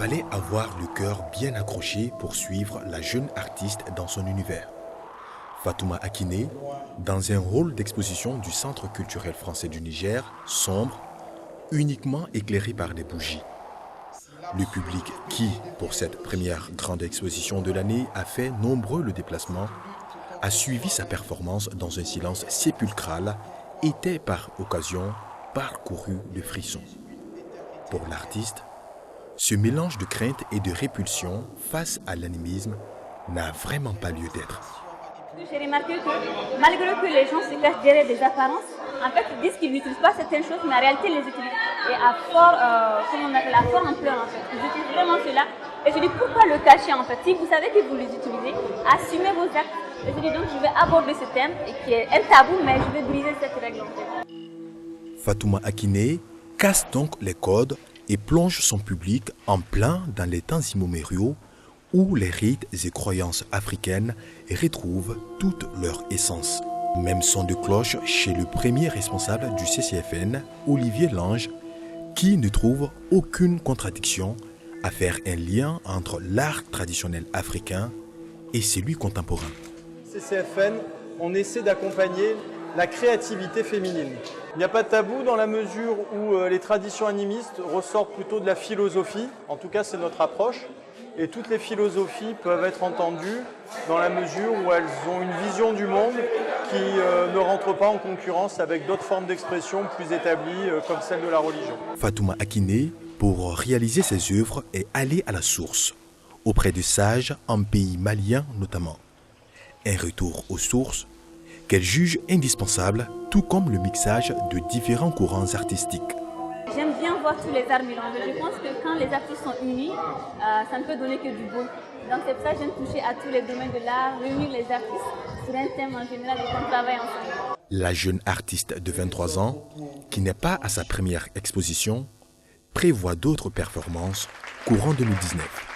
fallait avoir le cœur bien accroché pour suivre la jeune artiste dans son univers. Fatouma Akiné, dans un hall d'exposition du Centre culturel français du Niger, sombre, uniquement éclairé par des bougies. Le public qui, pour cette première grande exposition de l'année, a fait nombreux le déplacement, a suivi sa performance dans un silence sépulcral, était par occasion parcouru de frissons. Pour l'artiste, ce mélange de crainte et de répulsion face à l'animisme n'a vraiment pas lieu d'être. J'ai remarqué que malgré que les gens se cachent derrière des apparences, en fait ils disent qu'ils n'utilisent pas certaines choses, mais en réalité ils les utilisent. Et à fort, comment on appelle, à fort ampleur en fait. Ils utilisent vraiment cela. Et je dis pourquoi le cacher en fait? Si vous savez que vous les utilisez, assumez vos actes. Et je dis donc je vais aborder ce thème et qui est un tabou, mais je vais briser cette règle en fait. Fatouma Akiné casse donc les codes et plonge son public en plein dans les temps immémoriaux où les rites et croyances africaines retrouvent toute leur essence. Même son de cloche chez le premier responsable du CCFN, Olivier Lange, qui ne trouve aucune contradiction à faire un lien entre l'art traditionnel africain et celui contemporain. CCFN, on essaie d'accompagner la créativité féminine. Il n'y a pas de tabou dans la mesure où les traditions animistes ressortent plutôt de la philosophie, en tout cas c'est notre approche, et toutes les philosophies peuvent être entendues dans la mesure où elles ont une vision du monde qui ne rentre pas en concurrence avec d'autres formes d'expression plus établies comme celle de la religion. Fatouma Akiné, pour réaliser ses œuvres, est allée à la source, auprès de sages en pays malien notamment. Un retour aux sources qu'elle juge indispensable, tout comme le mixage de différents courants artistiques. J'aime bien voir tous les arts mélangés. Je pense que quand les artistes sont unis, ça ne peut donner que du beau. Donc c'est pour ça que j'aime toucher à tous les domaines de l'art, réunir les artistes sur un thème en général et qu'on travaille ensemble. La jeune artiste de 23 ans, qui n'est pas à sa première exposition, prévoit d'autres performances courant 2019.